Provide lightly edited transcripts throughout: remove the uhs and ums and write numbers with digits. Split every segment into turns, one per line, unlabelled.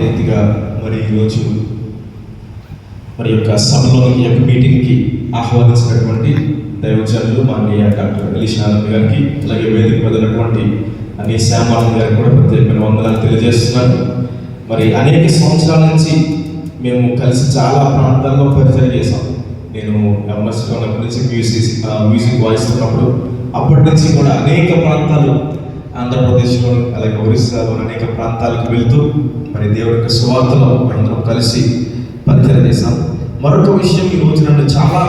రీతిగా మరి ఈరోజు మరి యొక్క సభలో ఈ యొక్క మీటింగ్కి ఆహ్వానించినటువంటి దైవజనులు మాన్య డాక్టర్ ఎలీషానంద్ గారికి, అలాగే వేదిక పొందినటువంటి అన్ని శ్యామానంద్ గారికి కూడా ప్రత్యేకమైన వందనాలు తెలియజేస్తున్నాను. మరి అనేక సంవత్సరాల నుంచి మేము కలిసి చాలా ప్రాంతాల్లో పరిచయం చేసాం. నేను ఎంఎస్లో ఉన్నప్పటి నుంచి మ్యూజిక్ వాయిస్తున్నప్పుడు అప్పటి నుంచి కూడా అనేక ప్రాంతాలు ఆంధ్రప్రదేశ్లో అలాగే ఒరిస్సాలో అనేక ప్రాంతాలకు వెళ్తూ మరి దేవుడి యొక్క సువార్తలో అందరం కలిసి పరిచయం చేశాం. మరొక విషయం ఈ రోజు నన్ను చాలా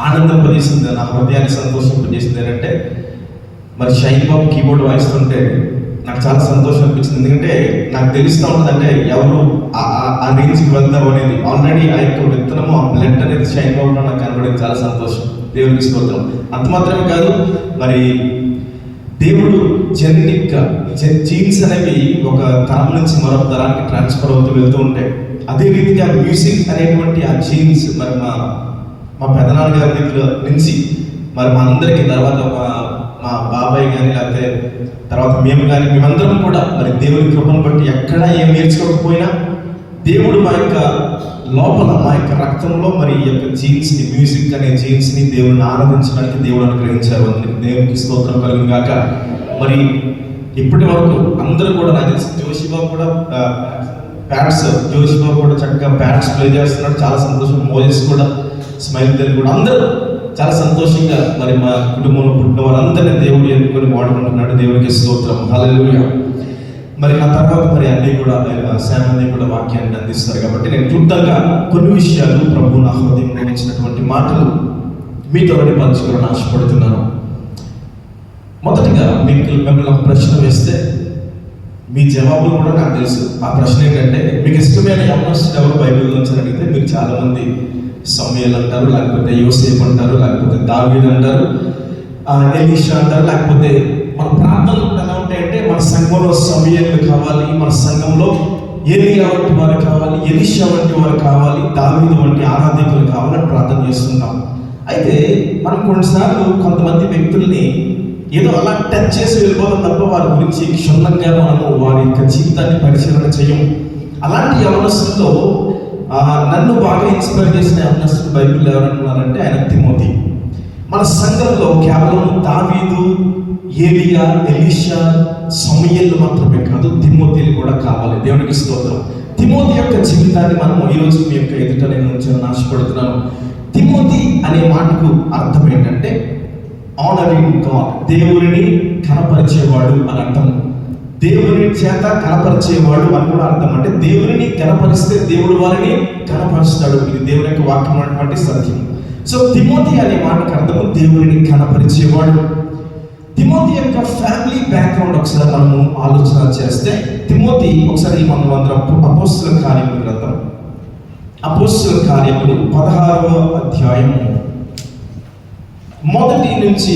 ఆనందింపజేసింది, నా హృదయాన్ని సంతోషింపజేసింది ఏంటంటే మరి షైన్ బాబు కీబోర్డ్ వాయిస్తుంటే నాకు చాలా సంతోషం అనిపించింది. ఎందుకంటే నాకు తెలుస్తూ ఉంటుందంటే ఎవరు ఆ రేంజ్కి వెళ్తారు అనేది. ఆల్రెడీ ఆ యొక్క విత్తనము, ఆ బ్లడ్ అనేది షైన్ బాబు నాకు కనబడింది. చాలా సంతోషం, దేవుడికి స్తోత్రం. అంత మాత్రమే కాదు, మరి దేవుడు జెనెటిక్గా జీన్స్ అనేవి ఒక తరం నుంచి మరొక తరానికి ట్రాన్స్ఫర్ అవుతూ వెళ్తూ ఉంటాయి. అదే రీతిగా మ్యూజిక్ అనేటువంటి ఆ జీన్స్ మరి మా పెదనాన్నగారి దగ్గర నుంచి మరి మా అందరికీ తర్వాత మా బాబాయ్ కానీ లేకపోతే తర్వాత మేము కానీ మేమందరం కూడా మరి దేవుని కృపను బట్టి ఎక్కడా ఏం నేర్చుకోకపోయినా దేవుడు మా యొక్క లోపల మా యొక్క రక్తంలో మరి ఈ యొక్క జీన్స్ని, మ్యూజిక్ అనే జీన్స్ని దేవుడిని ఆరాధించడానికి దేవుడు అనుగ్రహించారు. అందుకే దేవునికి స్తోత్రం కలుగును గాక. మరి ఇప్పటి వరకు అందరూ కూడా నాకు తెలిసి జోషిబాబు కూడా చక్కగా ప్యాడ్స్ ప్లే చేస్తున్నాడు. చాలా సంతోషం. మోజెస్ కూడా, స్మైల్ తెలుగు కూడా అందరూ చాలా సంతోషంగా మరి మా కుటుంబంలో పుట్టిన వారందరినీ దేవుడు ఎన్నుకొని వాడుకుంటున్నాడు. దేవునికి స్తోత్రం, హల్లెలూయా. మరి ఆ తర్వాత మరి అన్నీ కూడా శామని కూడా వాక్యాన్ని అందిస్తారు. కాబట్టి నేను క్లుప్తంగా కొన్ని విషయాలు ప్రభు నా హృదయంలో ఉంచినటువంటి మాటలు మీతో పంచుకోవాలని ఆశపడుతున్నాను. మొదటిగా మిమ్మల్ని ఒక ప్రశ్న వేస్తే మీ జవాబులు కూడా నాకు తెలుసు. ఆ ప్రశ్న ఏంటంటే, మీకు ఇష్టమైన యవ్వనస్తుడు ఎవరు బైబిల్ నుంచి అడిగితే మీరు చాలామంది సమూయేలు అంటారు, లేకపోతే యోసేపు అంటారు, లేకపోతే దావీదు అంటారు, ఎలీషా అంటారు. లేకపోతే మన ప్రార్థనలు ఎలా ఉంటాయంటే, మన సంఘంలో సమూయేలు కావాలి, మన సంఘంలో ఏలియా వంటి వారు కావాలి, ఎలీషా వంటి వారు కావాలి, దావీదు వంటి ఆరాధకులు కావాలని ప్రార్థన చేస్తున్నాం. అయితే మనం కొన్నిసార్లు కొంతమంది వ్యక్తుల్ని ఏదో అలా టచ్ చేసి వెళ్ళిపోతాం తప్ప వారి గురించి క్షుణ్ణంగా మనము వారి యొక్క జీవితాన్ని పరిశీలన చేయం. అలాంటి యవ్వనస్తుల్లో నన్ను బాగా ఇన్స్పైర్ చేసిన యవ్వనస్తుడు బైబిల్ ఎవరంటున్నారంటే ఆయన తిమోతి. మన సంఘంలో కేవలం దావీదు, ఏలియా, ఎలీషా, సమూయేలు మాత్రమే కాదు, తిమోతిలు కూడా కావాలి. దేవునికి స్తోత్రం. తిమోతి యొక్క జీవితాన్ని మనం ఈరోజు మీ యొక్క ఎదుట నేను ఉంచాలని ఆశపడుతున్నాను. తిమోతి అనే మాటకు అర్థం ఏంటంటే ఆనరింగ్ గాడ్, దేవుడిని కనపరిచేవాడు అని అర్థం. దేవుని చేత కనపరిచేవాడు అని కూడా అర్థం. అంటే దేవుడిని కనపరిస్తే దేవుడు వారిని కనపరుస్తాడు. ఇది దేవుని యొక్క వాక్యం అటువంటి సత్యం. సో తిమోతి అనే మాటకు అర్థము దేవుడిని కనపరిచేవాడు. తిమోతి యొక్క ఫ్యామిలీ బ్యాక్గ్రౌండ్ ఒకసారి మనము ఆలోచన చేస్తే, తిమోతి ఒకసారి మనం అందరం అపోస్తలుల కార్యముల గ్రంథం, అపోస్తలుల కార్యములు 16వ అధ్యాయం మొదటి నుంచి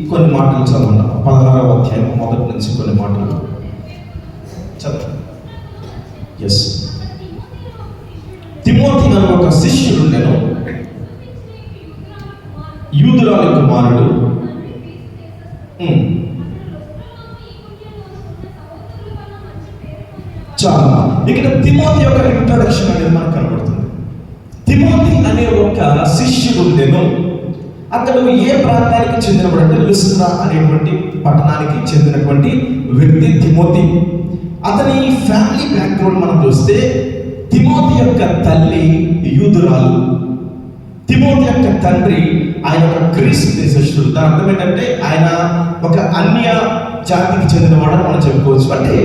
కొన్ని మాటలు చదవండి. 16వ అధ్యాయం మొదటి నుంచి కొన్ని మాటలు చదవండి. ఎస్, తిమోతి అనే ఒక శిష్యుడు ఉండెను, యూదురాలి కుమారుడు. చాలా ఇక్కడ తిమోతి యొక్క ఇంట్రడక్షన్ అనేది మనకు కనబడుతుంది. తిమోతి అనే ఒక శిష్యుడు ఉండెను. అతడు ఏ ప్రాంతానికి చెందినవాడు అంటే లుస్త్రా అనేటువంటి పట్టణానికి చెందినటువంటి వ్యక్తి తిమోతి. అతని ఫ్యామిలీ బ్యాక్గ్రౌండ్ మనం చూస్తే, తిమోతి యొక్క తల్లి యూదురాలు, తిమోతి యొక్క తండ్రి ఆయన ఒక గ్రీస్ దేశస్థుడు. దాని అర్థం ఏంటంటే ఆయన ఒక అన్య జాతికి చెందినవాడు అని మనం చెప్పుకోవచ్చు. అంటే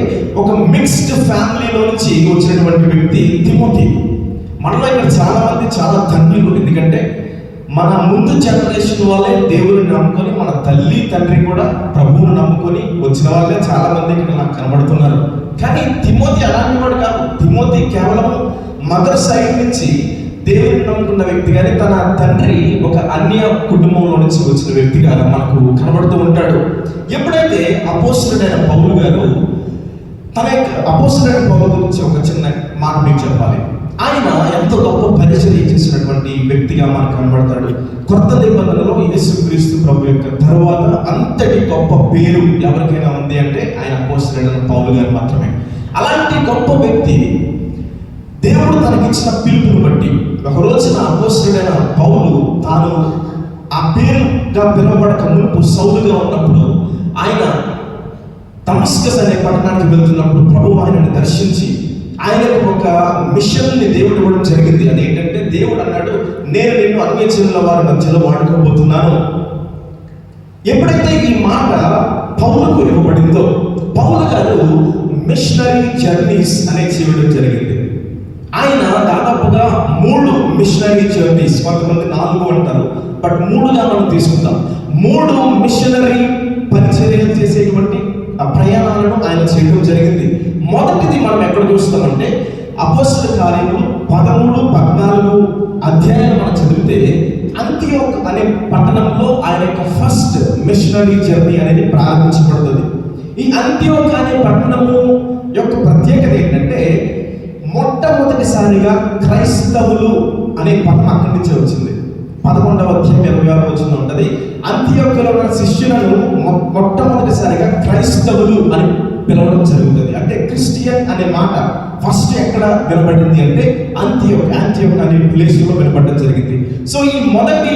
ఒక మిక్స్డ్ ఫ్యామిలీలో నుంచి వచ్చినటువంటి వ్యక్తి తిమోతి. మనలో ఇక్కడ చాలా మంది చాలా ధన్యులు. ఎందుకంటే మన ముందు జనరేషన్ వాళ్ళే దేవుడిని నమ్ముకొని, మన తల్లి తండ్రి కూడా ప్రభువుని నమ్ముకొని వచ్చిన వాళ్ళే చాలా మంది ఇక్కడ నాకు కనబడుతున్నారు. కానీ తిమోతి అలాంటి వాడు కాదు. తిమోతి కేవలం మదర్ సైడ్ నుంచి దేవుడిని నమ్ముకున్న వ్యక్తి, కానీ తన తండ్రి ఒక అన్య కుటుంబంలో నుంచి వచ్చిన వ్యక్తిగా మనకు కనబడుతూ ఉంటాడు. ఎప్పుడైతే అపోస్తలుడైన పౌలు గారు తన యొక్క అపోస్తలుడైన పౌలు గురించి ఒక చిన్న మాట మీకు చెప్పాలి. ఆయన ఎంతో గొప్ప పరిచర్య చేసినటువంటి వ్యక్తిగా మనకు కనబడతాడు. కొత్త నిబంధనలో యేసుక్రీస్తు ప్రభు యొక్క తరువాత అంతటి గొప్ప పేరు ఎవరికైనా ఉంది అంటే ఆయన అపోస్తలుడైన పౌలు గారు మాత్రమే. అలాంటి గొప్ప వ్యక్తి ఇచ్చిన పిలుపుని బట్టి ఒక రోజున అపోస్తలుడైన పౌలు తాను ఆ పేరుగా పిలువబడక మునుపు సౌలుగా ఉన్నప్పుడు ఆయన దమస్కస్ అనే పట్టణానికి వెళ్తున్నప్పుడు ప్రభువు ఆయనను దర్శించి ఆయనకు ఒక మిషన్ని దేవుడు ఇవ్వడం జరిగింది. అదేంటంటే దేవుడు అన్నాడు, నేను నిన్ను అన్యజనుల వారి మధ్యలో వాడుకోబోతున్నాను. ఎప్పుడైతే ఈ మాట పౌలుకు ఇవ్వబడిందో పౌలు గారు మిషనరీ జర్నీస్ అనే చేయడం జరిగింది. ఆయన దాదాపుగా 3 మిషనరీ జర్నీస్, కొంతమంది 4 అంటారు, బట్ 3గా మనం తీసుకుందాం. 3 మిషనరీ పరిచర్యలు చేసేటువంటి ఆ ప్రయాణాలను ఆయన చేయడం జరిగింది. మొదటిది మనం ఎక్కడ చూస్తామంటే అపోస్తలుల కార్యములు 13, 14 అధ్యాయాలు మనం చదివితే అంతియోక్ అనే పట్టణంలో ఆయన యొక్క ఫస్ట్ మిషనరీ జర్నీ అనేది ప్రారంభించబడుతుంది. ఈ అంతియోక్ అనే పట్టణము యొక్క ప్రత్యేకత ఏంటంటే మొట్టమొదటిసారిగా క్రైస్తవులు అనే పదం అక్కడి నుంచి వచ్చింది. 11వ అధ్యాయం 26వ వచనం ఉంటుంది. అంతియోకులో ఉన్న శిష్యులను మొట్టమొదటిసారిగా క్రైస్తవులు అని పిలవడం జరుగుతుంది. అంటే క్రిస్టియన్ అనే మాట ఫస్ట్ ఎక్కడ వినబడింది అంటే యాంతియోక్ అనే ప్లేస్ లో వినపడడం జరిగింది. సో ఈ మొదటి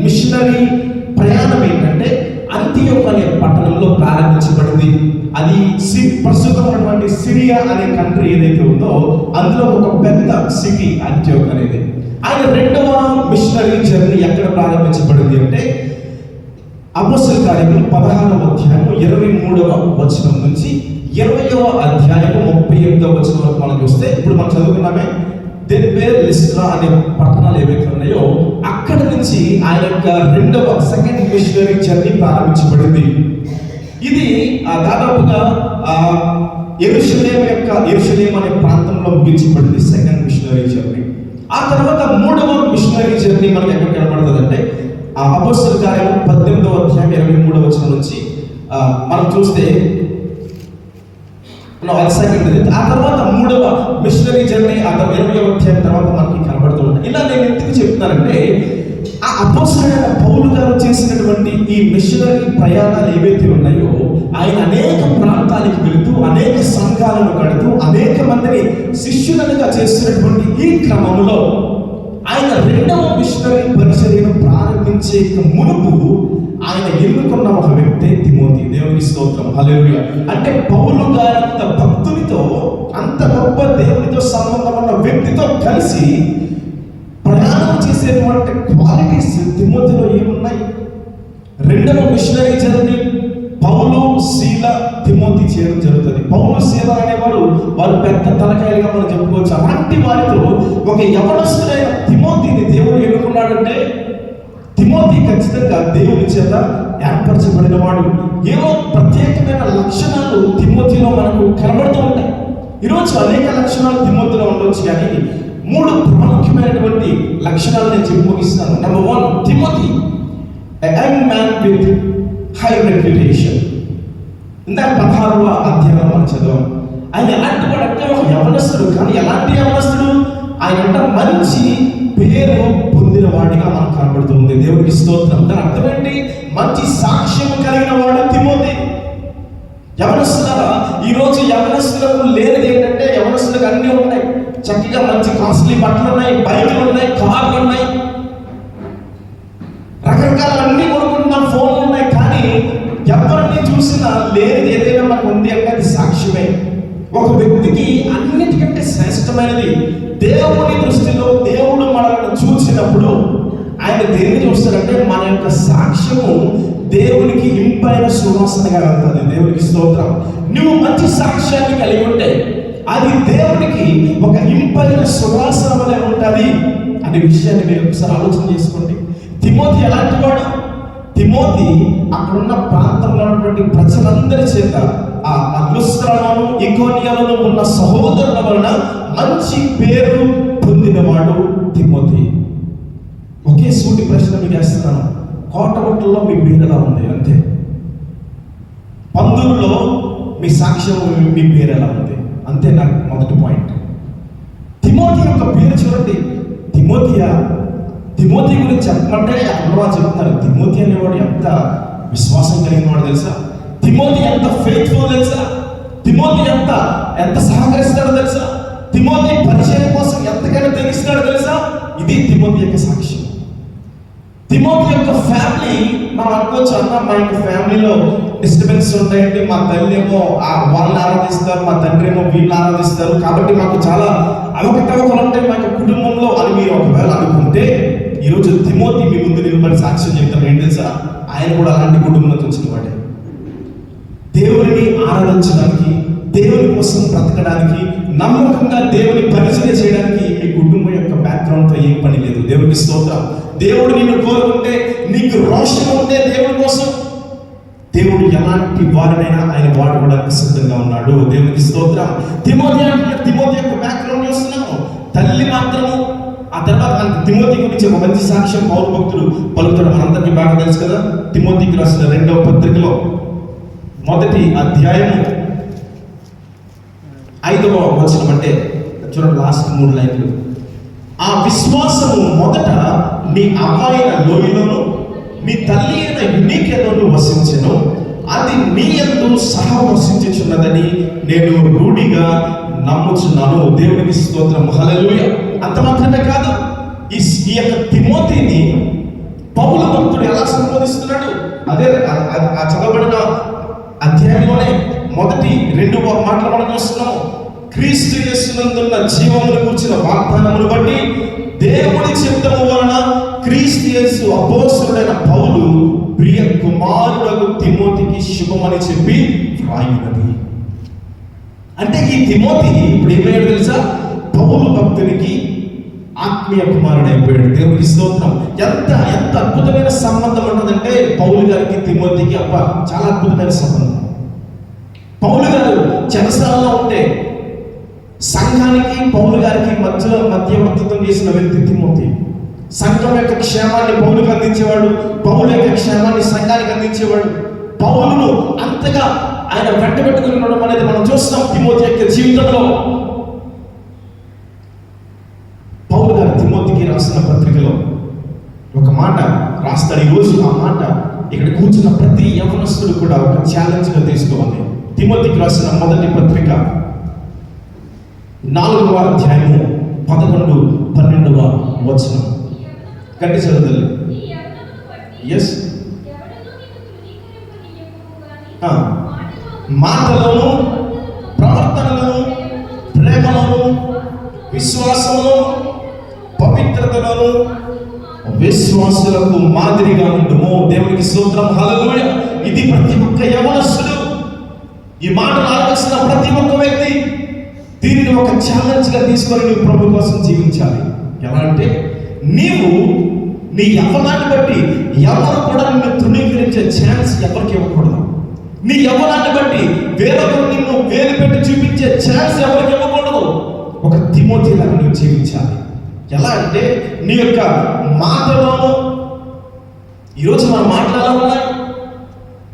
మిషనరీ ప్రయాణం ఏంటంటే అంతియోక్ అనే పట్టణంలో ప్రారంభించబడింది. అది ప్రస్తుతం ఉన్నటువంటి సిరియా అనే కంట్రీ ఏదైతే ఉందో అందులో ఒక పెద్ద సిటీ యాంతియోక్ అనేది. ఆయన రెండవ మిషనరీ జర్నీ ఎక్కడ ప్రారంభించబడింది అంటే అపోస్తలుల కార్యములు 16వ అధ్యాయం 23వ వచనం నుంచి 20వ అధ్యాయం 38వ వచనం వరకు మనం చూస్తే, ఇప్పుడు మనం చదువుకున్నామే దెర్బే, లిస్ట్రా అనే పట్టణాలు ఏవైతే ఉన్నాయో అక్కడి నుంచి ఆయన యొక్క సెకండ్ మిషనరీ జర్నీ ప్రారంభించబడింది. ఇది దాదాపుగా యెరూషలేం అనే ప్రాంతంలో ముగించబడింది సెకండ్ మిషనరీ జర్నీ. ఆ తర్వాత 3వ మిషనరీ జర్నీ మనకి ఎక్కడ కనబడుతుంది అంటే అపోస్తలుల కార్యములు 18వ అధ్యాయం 23వ వచనం నుంచి మనం చూస్తే ఆ తర్వాత 3వ మిషనరీ జర్నీ ఆ 20వ అధ్యాయం తర్వాత మనకి కనబడుతూ ఉంటాయి. ఇలా నేను ఎందుకు చెప్తున్నానంటే ఆ అపోస్తలుడైన పౌలు గారు చేసినటువంటి ఈ మిషనరీ ప్రయాణాలు ఏవైతే ఉన్నాయో ఆయన అనేక ప్రాంతాలకు వెళుతూ అనేక సంఘాలను కడుతూ అనేక మందిని శిష్యులుగా చేస్తున్నటువంటి ఈ క్రమంలో ఆయన రెండవ మిషనరీ పరిచర్యను ప్రారంభించే మునుపు ఆయన ఎన్నుకున్న ఒక వ్యక్తే తిమోతి. దేవునికి స్తోత్రం, హల్లెలూయా. అంటే పౌలు గారి అంత భక్తునితో, అంత గొప్ప దేవునితో సంబంధం ఉన్న వ్యక్తితో కలిసి ప్రయాణం చేసేటువంటి క్వాలిటీస్ తిమోతిలో ఏమున్నాయి? రెండవ మిషనరీ జర్నీ పౌలు, శీల, తిమోతి చేయడం జరుగుతుంది. పౌలు, శీల అనేవారు వారు పెద్ద తలకాయలుగా మనం చెప్పుకోవచ్చు. అలాంటి వారితో ఒక యవనస్తుడైన తిమోతిని దేవుడు ఎన్నుకున్నాడంటే తిమోతి ఖచ్చితంగా దేవుని చేత ఏర్పరచబడిన వాడు. ఏవో ప్రత్యేకమైన లక్షణాలు తిమోతిలో మనకు కనబడుతూ ఉంటాయి. ఈరోజు అనేక లక్షణాలు తిమోతిలో ఉండవచ్చు, కానీ 3 ప్రాముఖ్యమైనటువంటి లక్షణాలు నేను చెప్పి ముగిస్తాను. Number 1, Timothy a young man with high reputation. ఇందాక 16వ అధ్యాయంలో మనం చదివాం. ఆయన ఎలాంటి వాడు అంటే ఒక యవనస్తుడు, కానీ ఎలాంటి యవనస్తుడు? ఆయన మంచి పేరు పొందిన వాడిగా మనకు కనబడుతుంది. దేవుడికి స్తోత్రం. దాని అర్థం ఏంటి? మంచి సాక్ష్యం కలిగిన వాడు తిమోతి. యవనస్తులారా, ఈరోజు యవనస్తులకు లేనిది ఏంటంటే యవనస్తులకు అన్నీ ఉన్నాయి. చక్కగా మంచి కాస్ట్లీ బట్టలు ఉన్నాయి, బైకులు ఉన్నాయి, కార్లు ఉన్నాయి, రకరకాల అన్ని కొనుక్కుంటున్నాం, ఫోన్లు ఉన్నాయి. కానీ ఎవరిని చూసినా లేనిది ఏదైనా మనకు ఉంది అంటే అది సాక్ష్యమే. ఒక వ్యక్తికి అన్నిటికంటే శ్రేష్టమైనది దేవుని దృష్టిలో దేవుడు మనల్ని చూసినప్పుడు ఆయన దేన్ని చూస్తాడంటే మన యొక్క సాక్ష్యము దేవునికి ఇంపైన సువాసనగా వెళ్తుంది. దేవునికి స్తోత్రం. నువ్వు మంచి సాక్ష్యాన్ని కలిగి ఉంటే అది దేవునికి ఒక ఇంపైన సువాసన వలె ఉంటుంది అనే విషయాన్ని మీరు ఒకసారి ఆలోచన చేసుకోండి. తిమోతి ఎలాంటి వాడు? తిమోతి అక్కడున్న ప్రాంతంలో ఉన్నటువంటి ప్రజలందరి చేత ఆ లుస్త్రలోను ఇకోనియాలోను ఉన్న సహోదరుల వలన మంచి పేరు పొందినవాడు తిమోతి. ఒకే సూటి ప్రశ్న మీకు వేస్తున్నాను. కోటగుట్టలో మీ పేరు ఎలా ఉంది? అంతే. పందుల్లో మీ సాక్ష్యం, మీ పేరు ఎలా ఉంది? అంతే. నాకు మొదటి పాయింట్. తిమోతి యొక్క పేరు చూడండి. తిమోతి గురించి చెప్పమంటే అక్కడ చెప్తున్నారు. తిమోతి అనేవాడు ఎంత విశ్వాసం కలిగిన వాడు తెలుసా? తిమోతి ఎంత ఫెయిత్ఫుల్ తెలుసా? తిమోతి ఎంత సహకరిస్తాడో తెలుసా? తిమోతి పరిచయం కోసం ఎంతకైనా తిమోతి యొక్క సాక్ష్యం. తిమోతి యొక్క ఫ్యామిలీ, మనం అనుకోవచ్చు అన్న మా యొక్క ఫ్యామిలీలో డిస్టర్బెన్స్ ఉంటాయండి, మా తల్లి ఏమో వాళ్ళని ఆరాధిస్తారు, మా తండ్రి ఏమో వీళ్ళని ఆరాధిస్తారు, కాబట్టి మాకు చాలా అవకతవకలు ఉంటాయి మా యొక్క కుటుంబంలో అని మీరు ఒకవేళ అనుకుంటే, ఈరోజు తిమోతి మీ ముందు నిలబడి సాక్ష్యం చెప్తాను. ఏంటి తెలుసా? ఆయన కూడా అలాంటి కుటుంబంలోకి వచ్చిన వాడే. దేవుడిని ఆరాధించడానికి, దేవుని కోసం బ్రతకడానికి, నమ్మకంగా దేవుని పరిచయం చేయడానికి మీ కుటుంబం యొక్క బ్యాక్గ్రౌండ్తో ఏం పని లేదు. దేవునికి స్తోత్రం. దేవుడు నిన్ను కోరుకుంటే, నీకు రోషం ఉంటే దేవుడి కోసం, దేవుడు ఎలాంటి వారినైనా ఆయన వాడుకోవడానికి సిద్ధంగా ఉన్నాడు. దేవునికి స్తోత్రం. తిమోతి యొక్క బ్యాక్గ్రౌండ్ చూస్తున్నాము. తల్లి మాత్రము, ఆ తర్వాత మనకి తిమోతి గురించి ఒక మంచి సాక్ష్యం పౌరు భక్తుడు పలుకుతాడు, మనందరికీ బాగా తెలుసు కదా. తిమోతికి రాసిన 2వ పత్రికలో 1వ అధ్యాయము 5వ వచనం, అంటే చూడండి లాస్ట్ 3 లైన్లు. ఆ విశ్వాసము మొదట నీ అమ్మాయిన లోయలోను మీ తల్లి అయిన యునీకేలోను వసించెను, అది నీ యందు సహా వసించుచున్నదని నేను రూఢిగా నమ్ముచున్నాను. దేవునికి స్తోత్రం. హల్లెలూయా. అంత మాత్రమే కాదు, ఈ యొక్క తిమోతిని పౌలు భక్తుడు ఎలా సంబోధిస్తున్నాడు, అదే ఆ చదవబడిన అధ్యాయంలోనే మొదటి 2 మాటలు మనం చూస్తున్నాము. క్రీస్తు యేసునందున్న జీవమును కూర్చిన వాగ్దానమును బట్టి దేవుని చిత్తము వలన క్రీస్తు యేసు అపోస్తలుడైన పౌలు ప్రియ కుమారుడగు తిమోతికి శుభమని చెప్పి వ్రాయినది. అంటే ఈ తిమోతి ఇప్పుడు ఏమయ్యాడు తెలుసా? పౌలు భక్తునికి ఆత్మీయ కుమారుడు అయిపోయాడు. దేవునికి స్తోత్రం. ఎంత అద్భుతమైన సంబంధం ఉంటుందంటే పౌలు గారికి తిమోతికి చాలా అద్భుతమైన సంబంధం. పౌలు గారు చెరసాలలో ఉంటే సంఘానికి పౌలు గారికి మధ్యవర్తిత్వం చేసిన వ్యక్తి తిమోతి. సంఘం యొక్క క్షేమాన్ని పౌలుకు అందించేవాడు, పౌలు యొక్క క్షేమాన్ని సంఘానికి అందించేవాడు. పౌలును అంతగా ఆయన వెంట పెట్టుకుని ఉండడం అనేది మనం చూస్తున్నాం తిమోతి యొక్క జీవితంలో. పౌలు గారు తిమోతికి రాసిన పత్రికలో ఒక మాట రాస్తాడు. ఈరోజు ఆ మాట ఇక్కడ కూర్చున్న ప్రతి యవనస్తుడు కూడా ఒక ఛాలెంజ్గా తీసుకోవాలి. తిమోతికి రాసిన 1వ పత్రిక 4వ అధ్యాయము 11-12వ వచనం. గట్టి చదువుతుంది. ఎస్, మాటలను, ప్రవర్తనలను, ప్రేమలను, విశ్వాసమును, పవిత్రతలను విశ్వాసులకు మాదిరిగా ఉండుము. దేవునికి స్తోత్రం. హల్లెలూయా. ఇది ప్రతి ఒక్క యవనస్తుడు, ఈ మాటలు ఆలోచిస్తున్న ప్రతి ఒక్క వ్యక్తి దీనిని ఒక ఛాలెంజ్గా తీసుకొని నువ్వు ప్రభు కోసం జీవించాలి. ఎలా అంటే, నీవు నీ యవ్వనాన్ని బట్టి ఎవరు కూడా నిన్ను తృణీకరించే ఛాన్స్ ఎవరికి ఇవ్వకూడదు. నీ యవ్వనాన్ని బట్టి వేరొకరు నిన్ను వేలు పెట్టి చూపించే ఛాన్స్ ఎవరికి ఇవ్వకూడదు. ఒక తిమోతిలాగా నువ్వు జీవించాలి. ఎలా అంటే, నీ యొక్క మాటలోను, ఈరోజు మన మాటలు ఎలా ఉన్నాయి?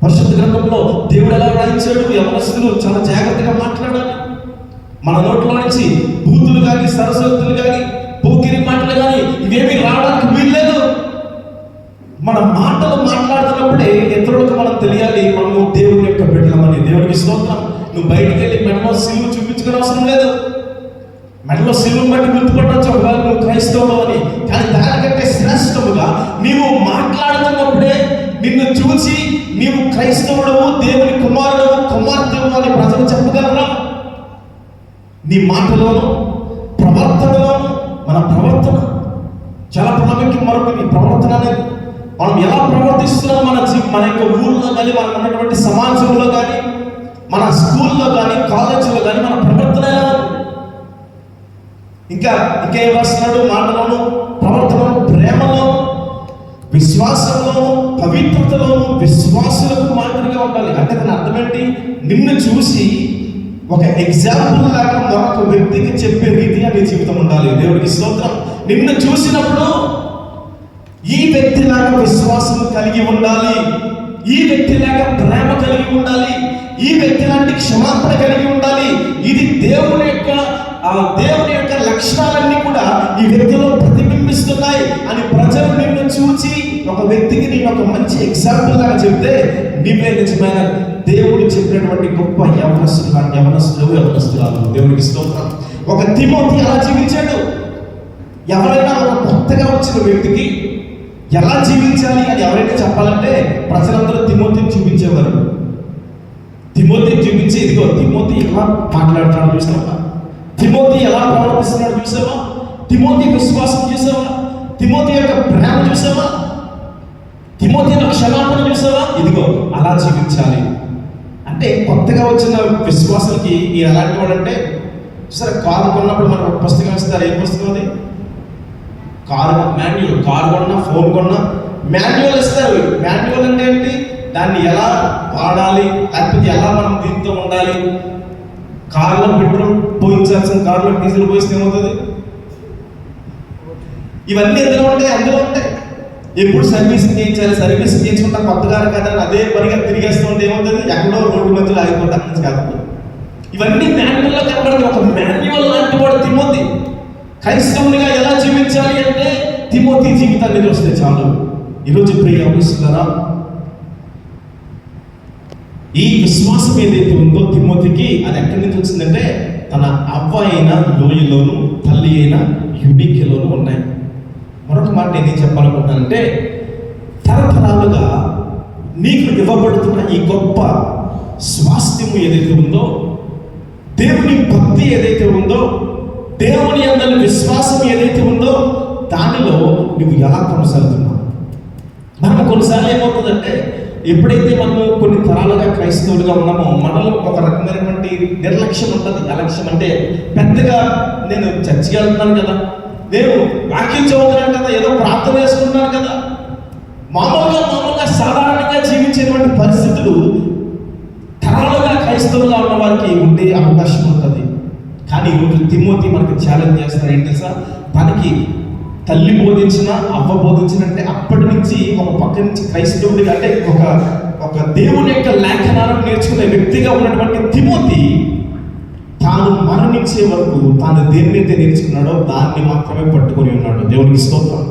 పరిశుద్ధ గ్రంథంలో దేవుడు ఎలా రాయించాడు? యవనస్తులు చాలా జాగ్రత్తగా మాట్లాడాలి. మన నోట్లో నుంచి బూతులు కానీ, సరస్వతులు కానీ, పోకిరి మాటలు కానీ ఇవేమీ రావడానికి వీల్లేదు. మన మాటలు మాట్లాడుతున్నప్పుడే ఇతరులకు మనం తెలియాలి మనము దేవుని యొక్క బిడ్డలమని. దేవునికి స్తోత్రం. నువ్వు బయటికి వెళ్ళి మెడలో సిలువ చూపించుకునే అవసరం లేదు. మెడలో సిలువను బట్టి గుర్తుపట్టవచ్చు ఒకవేళ నువ్వు క్రైస్తవుడు అని. కానీ దానికంటే శ్రేష్టముగా నీవు మాట్లాడుతున్నప్పుడే నిన్ను చూసి నీవు క్రైస్తవుడవు, దేవుని కుమారుడు, కుమార్తెవు అని ప్రజలు చెప్పగలరా? నీ మాటలోను, ప్రవర్తనలోను. మన ప్రవర్తన చాలా ప్రాముఖ్యం. మరొకటి ప్రవర్తన అనేది మనం ఎలా ప్రవర్తిస్తున్నాం మన యొక్క ఊళ్ళో కానీ, మనం ఉన్నటువంటి సమాజంలో కానీ, మన స్కూల్లో కానీ, కాలేజీలో కానీ మన ప్రవర్తన ఎలా ఉంది? ఇంకేం రాస్తున్నాడు? మాటలోను, ప్రవర్తనను, ప్రేమలోను, విశ్వాసంలోను, పవిత్రతలోను విశ్వాసులకు మాదిరిగా ఉండాలి. అంటే దాని అర్థం ఏంటి? నిన్ను చూసి ఒక ఎగ్జాంపుల్ లాగా మరొక వ్యక్తికి చెప్పే రీతిగా నీ జీవితం ఉండాలి. దేవుడికి స్తోత్రం. నిన్ను చూసినప్పుడు ఈ వ్యక్తిలాగా విశ్వాసం కలిగి ఉండాలి, ఈ వ్యక్తిలాగా ప్రేమ కలిగి ఉండాలి, ఈ వ్యక్తి లాంటి క్షమాపణ కలిగి ఉండాలి. ఇది దేవుని యొక్క లక్షణాలన్నీ కూడా ఈ వ్యక్తిలో ప్రతిబింబిస్తున్నాయి అని ప్రజలు నిన్ను చూసి ఒక వ్యక్తికి నేను ఒక మంచి ఎగ్జాంపుల్ లాగా చెప్తే నీవే నిజమైన దేవుడు చెప్పినటువంటి గొప్ప యవనస్తురాలు. దేవునికి స్తోత్రం. ఒక తిమోతి అలా జీవించాడు. ఎవరైనా ఒక కొత్త కొత్తగా వచ్చిన వ్యక్తికి ఎలా జీవించాలి అని ఎవరైనా చెప్పాలంటే ప్రజలందరూ తిమోతిని చూపించేవారు. తిమోతిని చూపించి, ఇదిగో తిమోతి ఎలా మాట్లాడుతున్నాడు చూసావా, తిమోతి ఎలా ప్రవర్తిస్తున్నాడు చూసావా, తిమోతి విశ్వాసం చూసావా, తిమోతి యొక్క ప్రేమ చూసావా, తిమోతి యొక్క క్షమాపణ చూసావా, ఇదిగో అలా జీవించాలి. అంటే కొత్తగా వచ్చిన విశ్వాసానికి ఈ ఎలాంటి వాడంటే, సరే కారు కొన్నప్పుడు మనకు ఒక పుస్తకం ఇస్తారు. ఏం పుస్తకం అది? Car manual. కారు కొన్నా, ఫోన్ కొన్నా మాన్యువల్ ఇస్తారు. మాన్యువల్ అంటే ఏంటి? దాన్ని ఎలా వాడాలి, లేకపోతే ఎలా మనం దీంతో ఉండాలి. కారులో పెట్రోల్ పోయించాల్సిన కారులో డీజిల్ పోయిస్తే ఏమవుతుంది? ఇవన్నీ ఎందులో ఉంటాయి? అందులో ఉంటాయి. ఎప్పుడు సర్వీసింగ్ చేయించాలి, సర్వీసింగ్ చేయించుకుంటా కొత్తగా కదా అని అదే పనిగా తిరిగేస్తూ ఉంటే ఏమవుతుంది? ఎక్కడో రోడ్డు మధ్యలో ఆగిపోతాం నుంచి కాదు. ఇవన్నీ మాన్యువల్లో కనబడింది. ఒక మాన్యువల్ లాంటి వాడు తిమోతి. క్రైస్తవునిగా ఎలా జీవించాలి అంటే తిమోతి జీవితాన్ని చూస్తే చాలు. ఈరోజు ప్రియ అభిస్తున్నారా, ఈ విశ్వాసం ఏదైతే ఉందో తిమోతికి, అది ఎక్కడి నుంచి వచ్చిందంటే తన అవ్వ అయిన లోయలోను, తల్లి అయిన యూనికేలోను ఉన్నాయి. మరొక మాట నేనేం చెప్పాలనుకుంటున్నానంటే, తరతరాలుగా నీకు ఇవ్వబడుతున్న ఈ గొప్ప స్వాస్థ్యము ఏదైతే ఉందో, దేవుని భక్తి ఏదైతే ఉందో, దేవుని యందు విశ్వాసం ఏదైతే ఉందో, దానిలో నువ్వు ఎలా కొనసాగుతున్నావు? మనం కొన్నిసార్లు ఏమవుతుందంటే, ఎప్పుడైతే మనము కొన్ని తరాలుగా క్రైస్తవులుగా ఉన్నామో మనలో ఒక రకమైనటువంటి నిర్లక్ష్యం ఉంటుంది. అలక్ష్యం అంటే పెద్దగా నేను చర్చికి వెళ్తున్నాను కదా, నేను వాక్యం చదువుతున్నాను కదా, ఏదో ప్రార్థన చేసుకుంటున్నాను కదా, మామూలుగా సాధారణంగా జీవించేటువంటి పరిస్థితులు తరాలుగా క్రైస్తవులుగా ఉన్న వారికి ఉండే అవకాశం ఉంటుంది. కానీ ఈరోజు తిమోతి మనకి ఛాలెంజ్ చేస్తారు. ఏంటి సార్? తనకి తల్లి బోధించిన, అవ్వ బోధించినంటే అప్పటి నుంచి ఒక పక్క నుంచి క్రైస్తవుడిగా అంటే ఒక దేవుని యొక్క లేఖనాలను నేర్చుకునే వ్యక్తిగా ఉన్నటువంటి తిమోతి తాను మరణించే వరకు తాను దేన్నైతే నేర్చుకున్నాడో దాన్ని మాత్రమే పట్టుకొని ఉన్నాడు. దేవునికి స్తోత్రం.